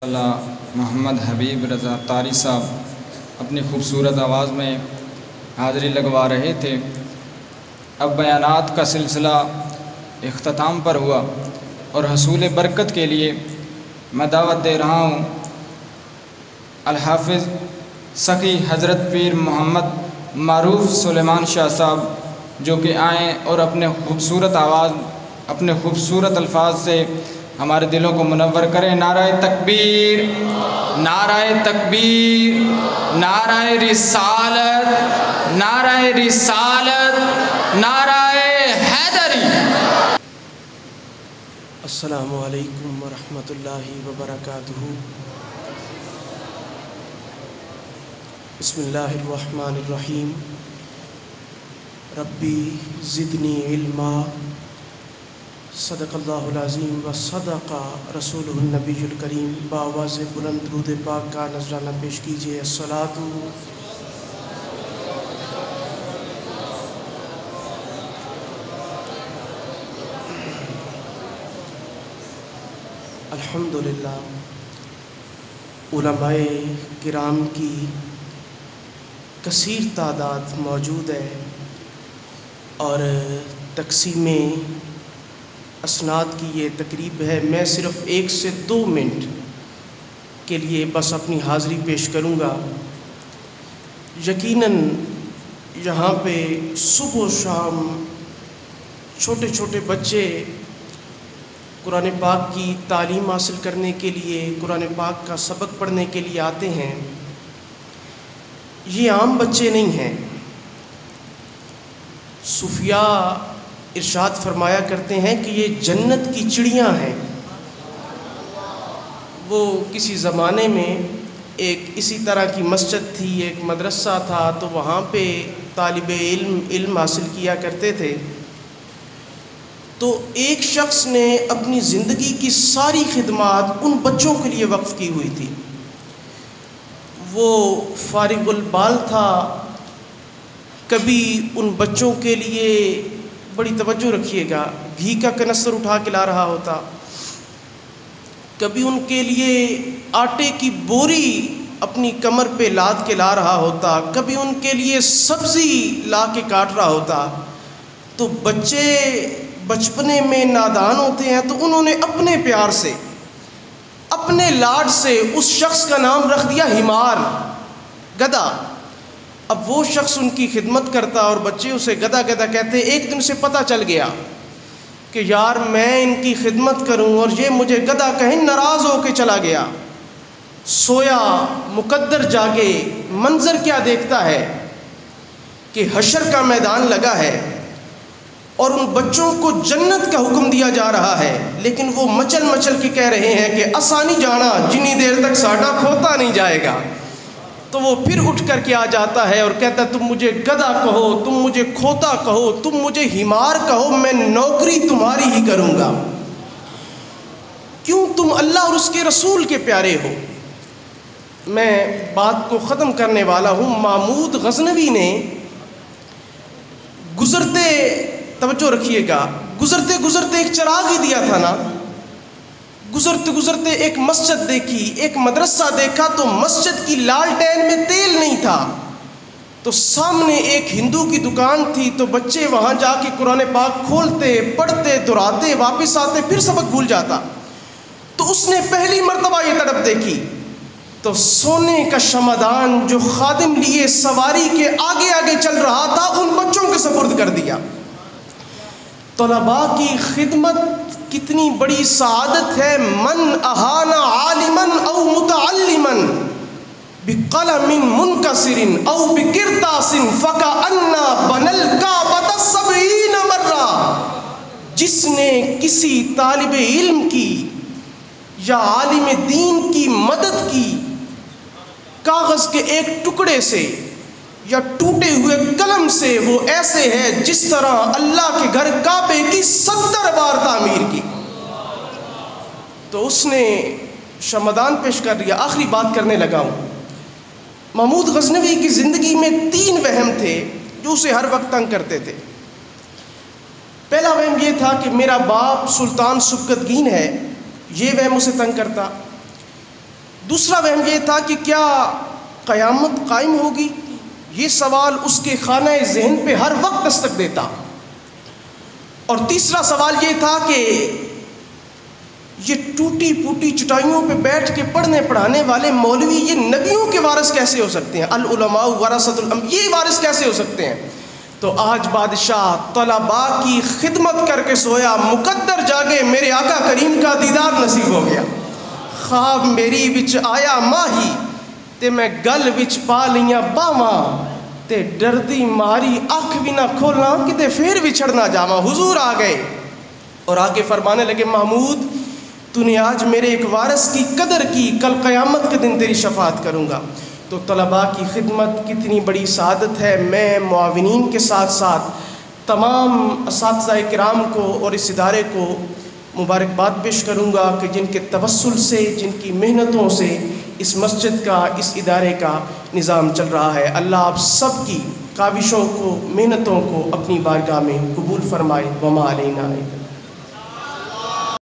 اللہ محمد حبیب رضا طاری صاحب اپنی خوبصورت آواز میں حاضری لگوا رہے تھے۔ اب بیانات کا سلسلہ اختتام پر ہوا اور حصول برکت کے لیے میں دعوت دے رہا ہوں الحافظ سخی حضرت پیر محمد معروف سلیمان شاہ صاحب، جو کہ آئیں اور اپنے خوبصورت آواز، اپنے خوبصورت الفاظ سے ہمارے دلوں کو منور کریں۔ نعرہ تکبیر، نعرہ تکبیر، نعرہ رسالت، نعرہ رسالت، نعرہ حیدری۔ السلام علیکم ورحمۃ اللہ وبرکاتہ۔ بسم اللہ الرحمن الرحیم۔ ربی زدنی علما، صدق اللہ العظیم و صدق رسولہ النبی الکریم۔ بآواز بلند درود پاک کا نذرانہ پیش کیجیے۔ الصلاۃ الحمدللہ۔ علماء کرام کی کثیر تعداد موجود ہے اور تقسیم اسناد کی یہ تقریب ہے۔ میں صرف 1 سے 2 منٹ کے لیے بس اپنی حاضری پیش کروں گا۔ یقیناً یہاں پہ صبح و شام چھوٹے چھوٹے بچے قرآن پاک کی تعلیم حاصل کرنے کے لیے، قرآن پاک کا سبق پڑھنے کے لیے آتے ہیں۔ یہ عام بچے نہیں ہیں۔ صوفیاء ارشاد فرمایا کرتے ہیں کہ یہ جنت کی چڑیاں ہیں۔ وہ کسی زمانے میں ایک اسی طرح کی مسجد تھی، ایک مدرسہ تھا، تو وہاں پہ طالب علم حاصل کیا کرتے تھے۔ تو ایک شخص نے اپنی زندگی کی ساری خدمات ان بچوں کے لیے وقف کی ہوئی تھی۔ وہ فارغ البال تھا، کبھی ان بچوں کے لیے، بڑی توجہ رکھیے گا، گھی کا کنستر اٹھا کے لا رہا ہوتا، کبھی ان کے لیے آٹے کی بوری اپنی کمر پہ لاد کے لا رہا ہوتا، کبھی ان کے لیے سبزی لا کے کاٹ رہا ہوتا۔ تو بچے بچپنے میں نادان ہوتے ہیں، تو انہوں نے اپنے پیار سے، اپنے لاڈ سے اس شخص کا نام رکھ دیا حمار، گدھا۔ اب وہ شخص ان کی خدمت کرتا اور بچے اسے گدھا گدھا کہتے۔ ایک دن سے پتہ چل گیا کہ یار میں ان کی خدمت کروں اور یہ مجھے گدھا کہیں، ناراض ہو کے چلا گیا۔ سویا مقدر جاگے، منظر کیا دیکھتا ہے کہ حشر کا میدان لگا ہے اور ان بچوں کو جنت کا حکم دیا جا رہا ہے، لیکن وہ مچل مچل کے کہہ رہے ہیں کہ آسانی جانا جنی دیر تک ساڈا کھوتا نہیں جائے گا۔ تو وہ پھر اٹھ کر کے آ جاتا ہے اور کہتا ہے تم مجھے گدھا کہو، تم مجھے کھوتا کہو، تم مجھے حمار کہو، میں نوکری تمہاری ہی کروں گا۔ کیوں؟ تم اللہ اور اس کے رسول کے پیارے ہو۔ میں بات کو ختم کرنے والا ہوں۔ محمود غزنوی نے گزرتے، توجہ رکھیے گا، گزرتے گزرتے ایک چراغ ہی دیا تھا نا۔ گزرتے گزرتے ایک مسجد دیکھی، ایک مدرسہ دیکھا، تو مسجد کی لالٹین میں تیل نہیں تھا، تو سامنے ایک ہندو کی دکان تھی، تو بچے وہاں جا کے قرآن پاک کھولتے، پڑھتے، دہراتے، واپس آتے، پھر سبق بھول جاتا۔ تو اس نے پہلی مرتبہ یہ تڑپ دیکھی، تو سونے کا شمعدان جو خادم لیے سواری کے آگے آگے چل رہا تھا، ان بچوں کے سپرد کر دیا۔ طلباء کی خدمت کتنی بڑی سعادت ہے۔ من اہان عالما او متعلما بقلم منکسر او بقرطاس فکأن بنى الکعبۃ 70 مرہ۔ جس نے کسی طالب علم کی یا عالم دین کی مدد کی کاغذ کے ایک ٹکڑے سے یا ٹوٹے ہوئے قلم سے، وہ ایسے ہے جس طرح اللہ کے گھر کعبے کی 70 بار تعمیر کی۔ تو اس نے شمعدان پیش کر دیا۔ آخری بات کرنے لگا ہوں۔ محمود غزنوی کی زندگی میں 3 وہم تھے جو اسے ہر وقت تنگ کرتے تھے۔ پہلا وہم یہ تھا کہ میرا باپ سلطان سبکتگین ہے، یہ وہم اسے تنگ کرتا۔ دوسرا وہم یہ تھا کہ کیا قیامت قائم ہوگی؟ یہ سوال اس کے خانہ ذہن پہ ہر وقت دستک دیتا. اور تیسرا سوال یہ تھا کہ یہ ٹوٹی پوٹی چٹائیوں پہ بیٹھ کے پڑھنے پڑھانے والے مولوی یہ نبیوں کے وارث کیسے ہو سکتے ہیں؟ العلماء ورثۃ الانبیاء، یہ وارث کیسے ہو سکتے ہیں؟ تو آج بادشاہ طلباء کی خدمت کر کے سویا، مقدر جاگے میرے آقا کریم کا دیدار نصیب ہو گیا. خواب میری وچ آیا ماہی تے میں گل وچ پا لیاں باواں تے ڈردی ماری اکھ بھی نہ کھولاں کتے پھر وچھڑ نہ جاواں. حضور آ گئے اور آگے فرمانے لگے محمود تو نے آج میرے ایک وارث کی قدر کی، کل قیامت کے دن تیری شفاعت کروں گا. تو طلباء کی خدمت کتنی بڑی سعادت ہے. میں معاونین کے ساتھ ساتھ تمام اساتذہ کرام کو اور اس ادارے کو مبارکباد پیش کروں گا کہ جن کے توسل سے، جن کی محنتوں سے اس مسجد کا، اس ادارے کا نظام چل رہا ہے. اللہ آپ سب کی کاوشوں کو، محنتوں کو اپنی بارگاہ میں قبول فرمائے. وما علینا